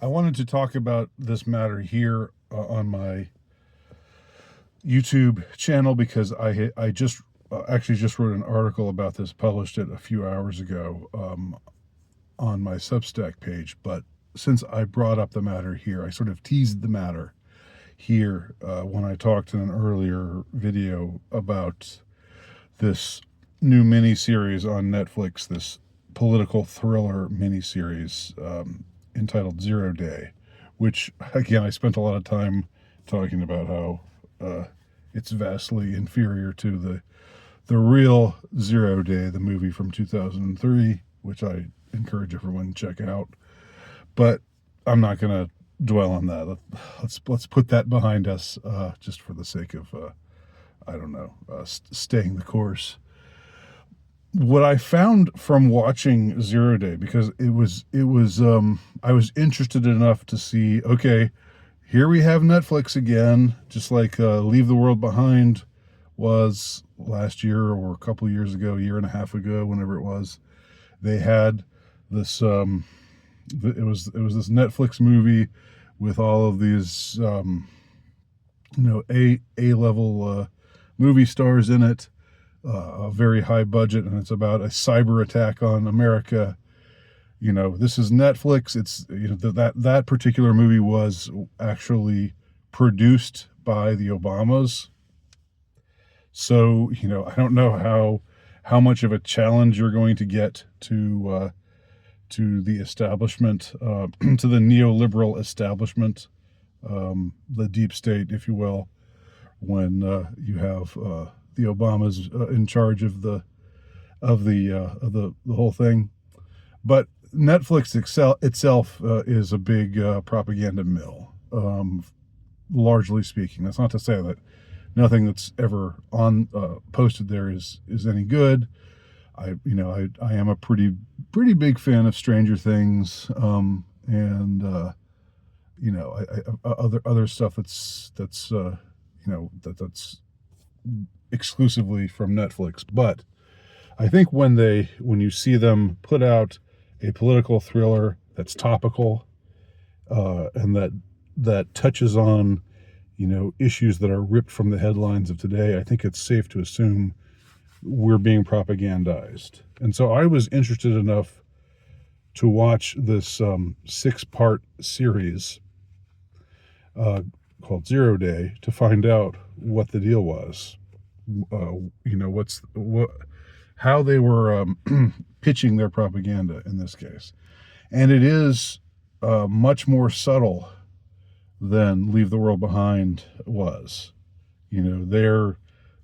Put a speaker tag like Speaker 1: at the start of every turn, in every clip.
Speaker 1: I wanted to talk about this matter here on my YouTube channel because I just actually just wrote an article about this, published it a few hours ago on my Substack page. But since I brought up the matter here, I sort of teased the matter here when I talked in an earlier video about this new miniseries on Netflix, this political thriller miniseries entitled 0 Day, which, again, I spent a lot of time talking about how it's vastly inferior to the real 0 Day, the movie from 2003, which I encourage everyone to check out. But I'm not going to dwell on that. Let's put that behind us, just for the sake of staying the course. What I found from watching 0 Day, because I was interested enough to see, okay, here we have Netflix again, just like Leave the World Behind was last year or a couple years ago, a year and a half ago, whenever it was. They had this it was this Netflix movie with all of these A-level movie stars in it, a very high budget, and it's about a cyber attack on America. This is Netflix. It's that particular movie was actually produced by the Obamas. So I don't know how much of a challenge you're going to get to the establishment, to the neoliberal establishment, the deep state, if you will, when you have the Obamas in charge of the whole thing. But Netflix itself is a big propaganda mill, largely speaking. That's not to say that nothing that's ever on posted there is any good. I am a pretty big fan of Stranger Things, and other stuff that's exclusively from Netflix. But I think when you see them put out a political thriller that's topical, and that touches on issues that are ripped from the headlines of today, I think it's safe to assume we're being propagandized. And so I was interested enough to watch this 6-part series called 0 Day to find out what the deal was. How they were pitching their propaganda in this case. And it is much more subtle than Leave the World Behind was. There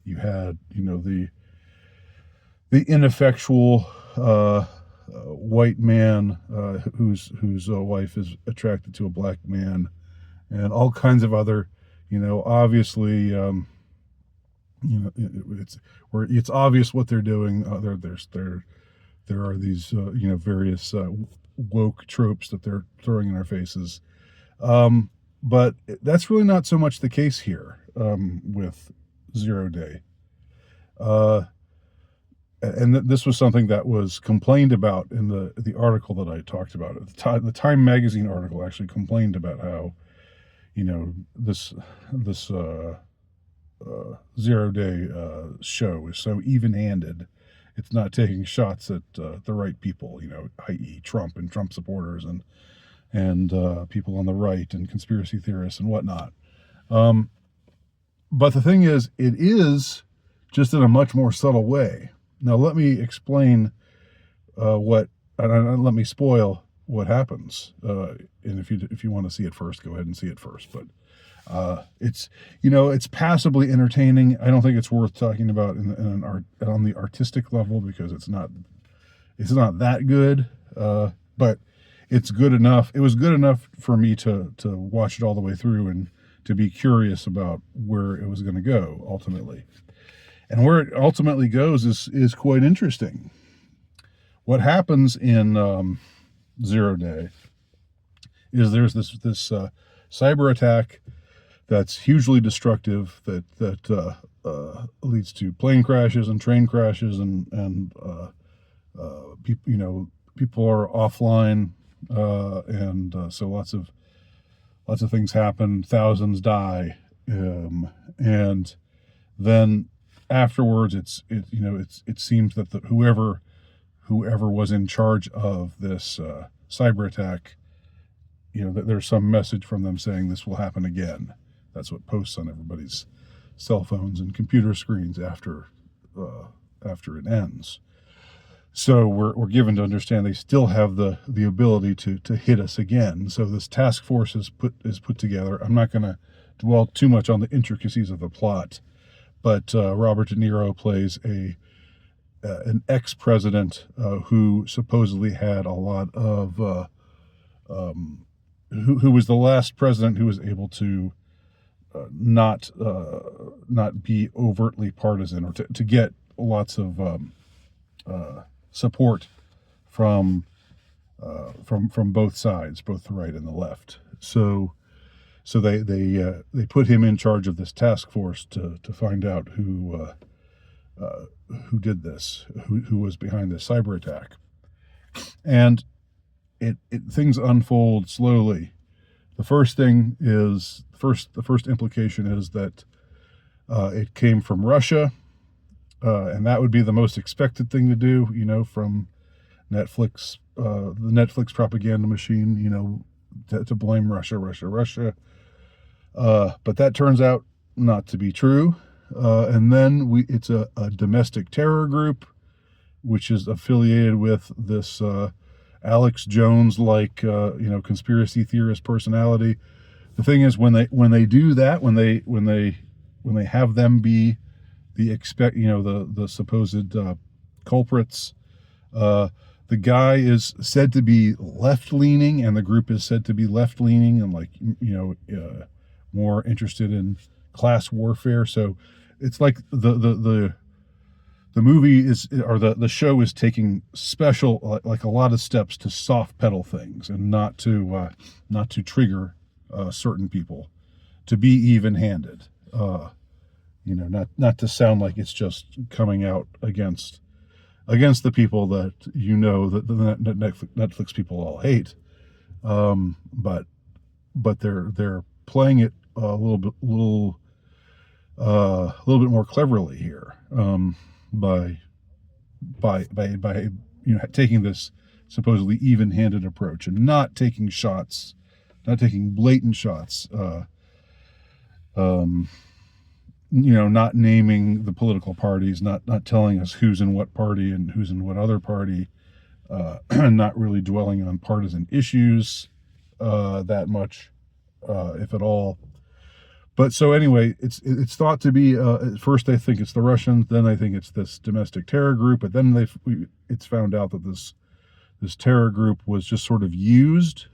Speaker 1: you had the ineffectual white man whose wife is attracted to a black man, and all kinds of other, obviously, it's obvious what they're doing. There are these various woke tropes that they're throwing in our faces, but that's really not so much the case here with 0 Day. And this was something that was complained about in the article that I talked about. The Time magazine article actually complained about how, this 0 Day show is so even-handed. It's not taking shots at the right people, i.e. Trump and Trump supporters and people on the right and conspiracy theorists and whatnot. But the thing is, it is just in a much more subtle way. Now, let me explain and let me spoil what happens. And if you want to see it first, go ahead and see it first. But it's passably entertaining. I don't think it's worth talking about on the artistic level because it's not that good. But it's good enough. It was good enough for me to watch it all the way through and to be curious about where it was going to go ultimately. And where it ultimately goes is quite interesting. What happens in 0 Day is there's this cyber attack that's hugely destructive that leads to plane crashes and train crashes and people are offline So lots of things happen. Thousands die, and then afterwards, it seems that whoever was in charge of this cyber attack, that there's some message from them saying this will happen again. That's what posts on everybody's cell phones and computer screens after it ends. So we're given to understand they still have the ability to hit us again. So this task force is put together. I'm not going to dwell too much on the intricacies of the plot, but Robert De Niro plays an ex-president who supposedly had a lot of who was the last president who was able to not be overtly partisan, or to get lots of support from both sides, both the right and the left. So they put him in charge of this task force to find out who did this, who was behind this cyber attack. And things unfold slowly. The first thing is the first implication is that it came from Russia, and that would be the most expected thing to do, from Netflix, the Netflix propaganda machine, to blame Russia. But that turns out not to be true. And then it's a domestic terror group, which is affiliated with this Alex Jones-like, conspiracy theorist personality. The thing is, when they do that, when they have them be the supposed culprits, the guy is said to be left-leaning, and the group is said to be left-leaning and more interested in class warfare. So it's like the movie the show is taking special, like a lot of steps to soft pedal things and not to trigger certain people, to be even-handed, not to sound like it's just coming out against the people that that the Netflix people all hate, but they're playing it a little bit more cleverly here, by taking this supposedly even-handed approach and not taking blatant shots, not naming the political parties, not telling us who's in what party and who's in what other party, not really dwelling on partisan issues that much, if at all. But so anyway, it's thought to be, at first they think it's the Russians, then they think it's this domestic terror group, but then it's found out that this terror group was just sort of used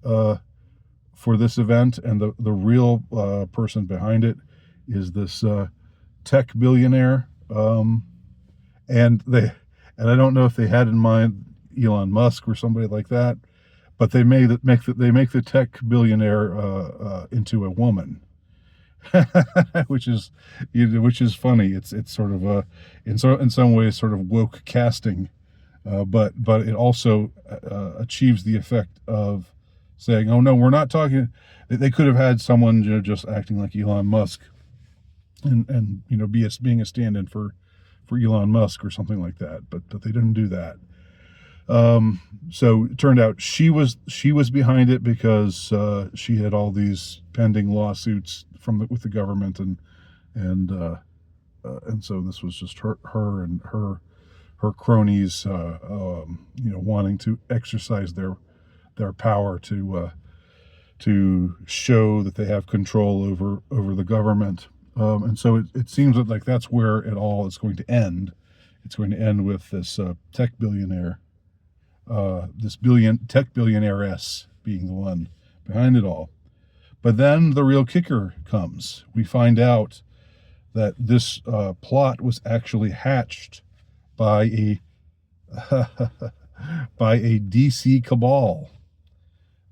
Speaker 1: for this event, and the real person behind it is this tech billionaire, and I don't know if they had in mind Elon Musk or somebody like that, but they make the tech billionaire into a woman. which is funny. It's sort of in some ways sort of woke casting, but it also achieves the effect of saying, oh no, we're not talking. They could have had someone just acting like Elon Musk, and being a stand-in for Elon Musk or something like that, but they didn't do that. So it turned out she was behind it because she had all these pending lawsuits with the government, and so this was just her and her cronies, wanting to exercise their power to show that they have control over the government, and so it seems like that's where it all is going to end. It's going to end with this tech billionaire. This tech billionairess being the one behind it all. But then the real kicker comes. We find out that this plot was actually hatched by a DC cabal.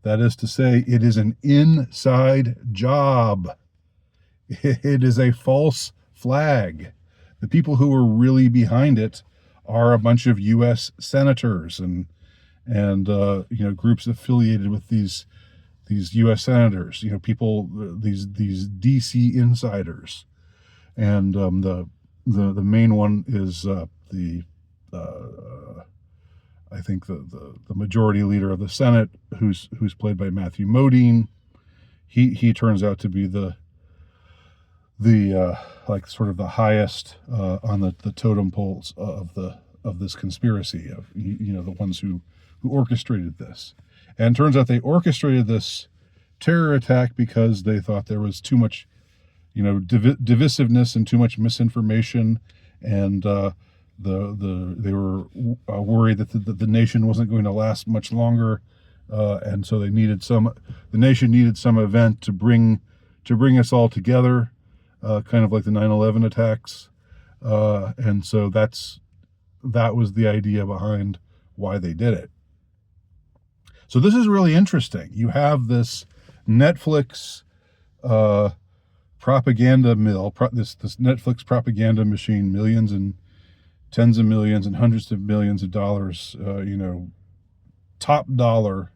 Speaker 1: That is to say, it is an inside job. It is a false flag. The people who are really behind it are a bunch of U.S. senators and and groups affiliated with these U.S. senators, people, these D.C. insiders, and the main one is the I think the majority leader of the Senate, who's played by Matthew Modine. He turns out to be the like sort of the highest on the totem poles of this conspiracy, of the ones who orchestrated this. And it turns out they orchestrated this terror attack because they thought there was too much divisiveness and too much misinformation, and they were worried that the nation wasn't going to last much longer, and so the nation needed some event to bring us all together, kind of like the 9/11 attacks, and so that was the idea behind why they did it. So this is really interesting. You have this Netflix propaganda mill, this Netflix propaganda machine, millions and tens of millions and hundreds of millions of dollars, top dollar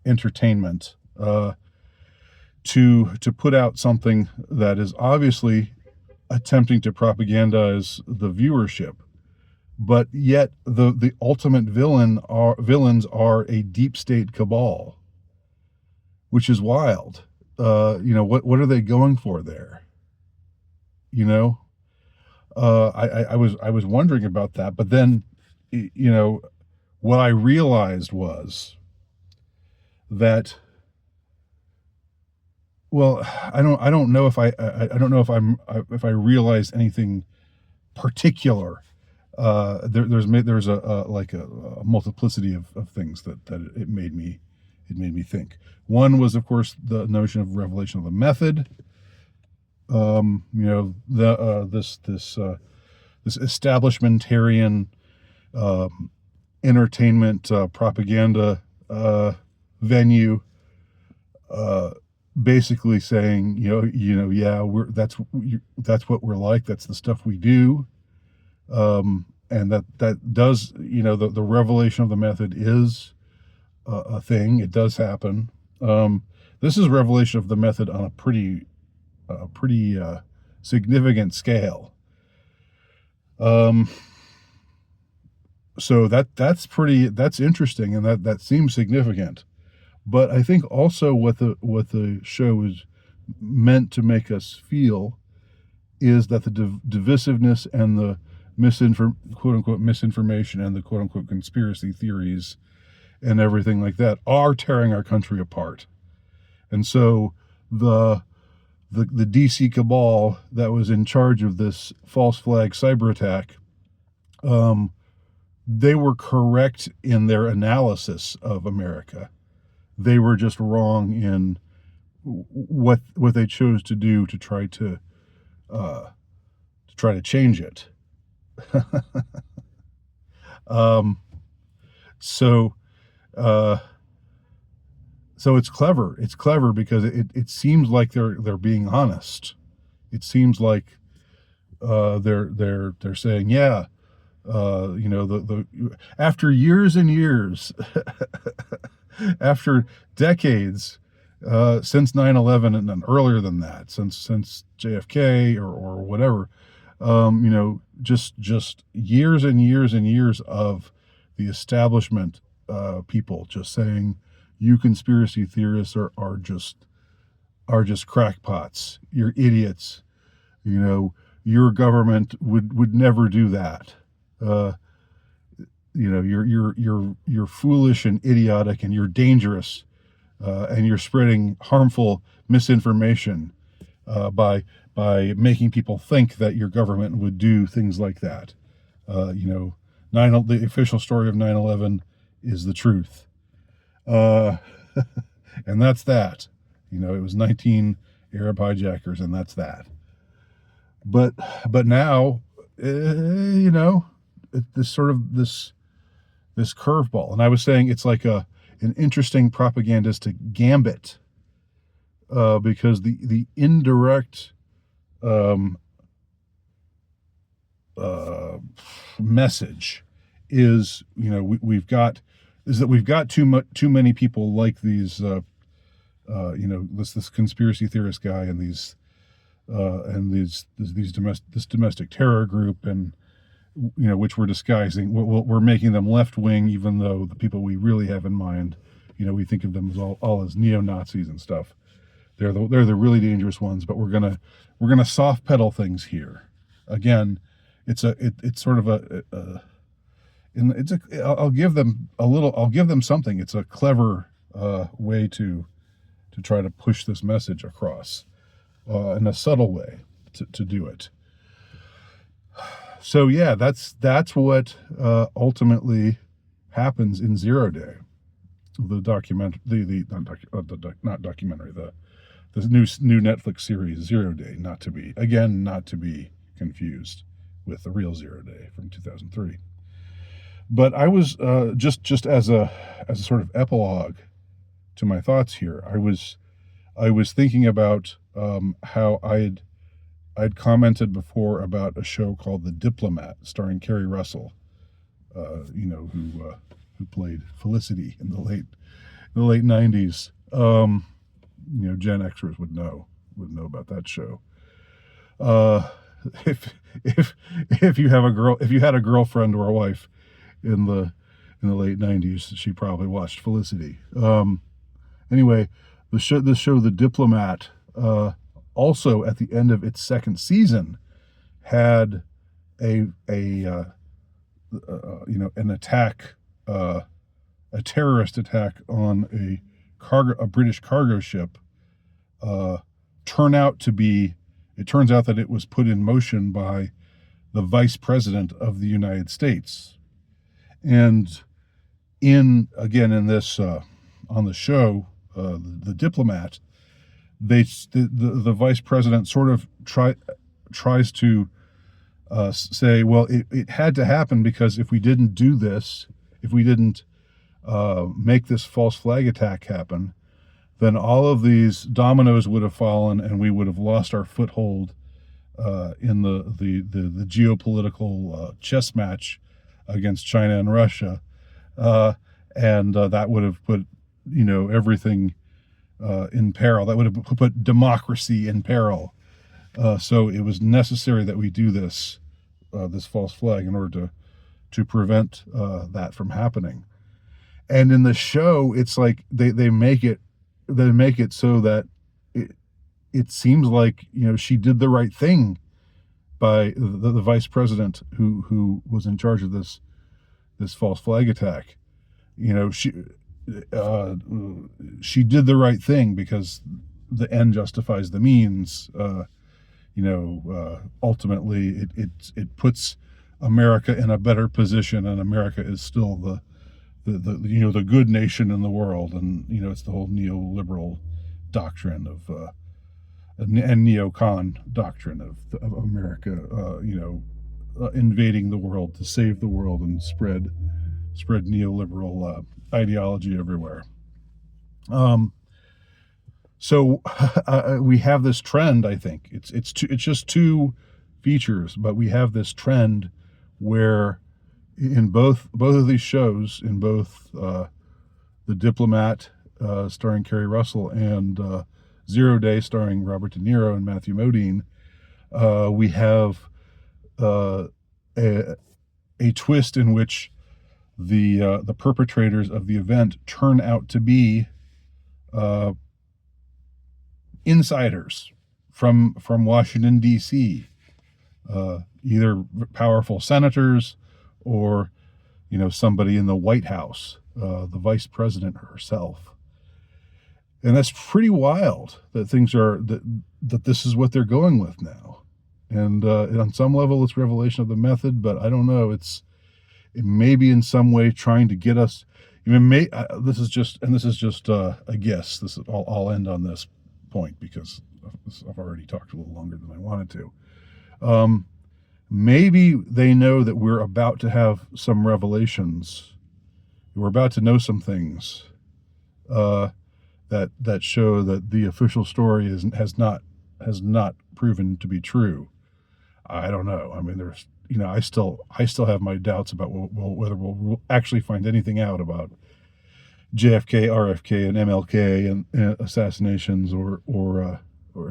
Speaker 1: entertainment, to put out something that is obviously attempting to propagandize the viewership, but yet the ultimate villains are a deep state cabal, which is wild. What are they going for there? I was wondering about that, but then, what I realized was that, well, I don't know if if I realized anything particular. There's a multiplicity of things that it made me think. One was, of course, the notion of revelation of the method. This establishmentarian entertainment propaganda venue, basically saying, that's what we're like. That's the stuff we do. And that does, the revelation of the method is a thing. It does happen. This is revelation of the method on a pretty significant scale. So that's interesting, and that seems significant. But I think also what the show is meant to make us feel is that the divisiveness and the quote unquote misinformation and the quote unquote conspiracy theories and everything like that are tearing our country apart. And so the DC cabal that was in charge of this false flag cyber attack, they were correct in their analysis of America. They were just wrong in what they chose to do to try to change it. So it's clever. It's clever because it seems like they're being honest. It seems like they're saying, yeah, after years and years, after decades, since 9/11 and then earlier than that, since JFK or whatever, just years and years and years of the establishment people just saying, you conspiracy theorists are just crackpots. You're idiots. Your government would never do that. You're foolish and idiotic, and you're dangerous, and you're spreading harmful misinformation by making people think that your government would do things like that. The official story of 9/11 is the truth. And that's that. It was 19 Arab hijackers, and that's that. But now, this sort of this curveball, and I was saying it's like an interesting propagandistic gambit, because the indirect message is, we've got too many people like these, this conspiracy theorist guy and this domestic terror group, and which we're disguising. We're making them left wing, even though the people we really have in mind, we think of them as all as neo-Nazis and stuff. They're the really dangerous ones, but we're gonna soft pedal things here. Again, it's sort of I'll give them something. It's a clever way to try to push this message across in a subtle way to do it. So yeah, that's what ultimately happens in Zero Day, the new Netflix series Zero Day, not to be confused with the real Zero Day from 2003. But I was just as a sort of epilogue to my thoughts here, I was thinking about how I'd commented before about a show called The Diplomat, starring Kerry Russell, who played Felicity in the late 90s. Gen Xers would know about that show. If you had a girlfriend or a wife in the late 90s, she probably watched Felicity. Anyway, the show The Diplomat, also at the end of its second season, had an attack, a terrorist attack on a British cargo ship. It turns out that it was put in motion by the Vice President of the United States. And in this on the show, the Diplomat, the Vice President sort of tries to say, well, it had to happen because if we didn't do this, if we didn't make this false flag attack happen, then all of these dominoes would have fallen and we would have lost our foothold in the geopolitical chess match against China and Russia, and that would have put everything in peril. That would have put democracy in peril. So it was necessary that we do this false flag in order to prevent that from happening. And in the show, it's like they make it so that it seems like she did the right thing by the vice president who was in charge of this false flag attack. She did the right thing because the end justifies the means. Ultimately it puts America in a better position, and America is still the good nation in the world, and it's the whole neoliberal doctrine of and neocon doctrine of America, invading the world to save the world and spread neoliberal ideology everywhere. So we have this trend. I think it's just two features, but we have this trend where in both of these shows, in both The Diplomat, starring Kerry Russell, and Zero Day, starring Robert De Niro and Matthew Modine, we have a twist in which the perpetrators of the event turn out to be insiders from Washington, D.C., either powerful senators or somebody in the White House, the vice president herself. And that's pretty wild that that this is what they're going with now. And on some level it's revelation of the method, but I don't know, it may be in some way trying to get us. This is just a guess. I'll end on this point because I've already talked a little longer than I wanted to. Maybe they know that we're about to have some revelations. We're about to know some things that show that the official story has not proven to be true. I don't know. I mean, you know, I still have my doubts about whether we'll actually find anything out about JFK, RFK, and MLK and assassinations, or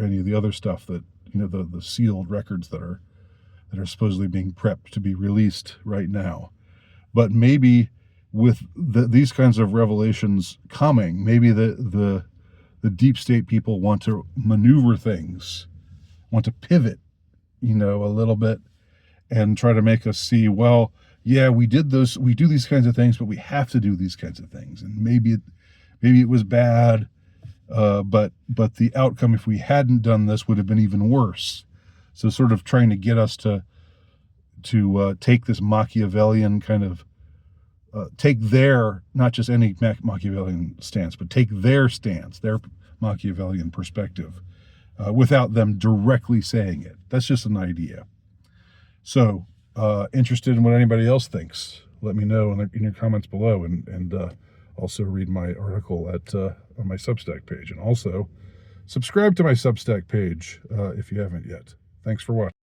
Speaker 1: any of the other stuff that, you know, the sealed records that are supposedly being prepped to be released right now. But maybe with these kinds of revelations coming, maybe the deep state people want to maneuver things, want to pivot, you know, a little bit, and try to make us see, well, yeah, we do these kinds of things, but we have to do these kinds of things, and maybe it was bad, but the outcome, if we hadn't done this, would have been even worse. So sort of trying to get us to take this Machiavellian kind of take their, not just any Machiavellian stance, but take their stance, their Machiavellian perspective, without them directly saying it. That's just an idea. So, interested in what anybody else thinks, let me know in your comments below, and also read my article on my Substack page, and also subscribe to my Substack page if you haven't yet. Thanks for watching.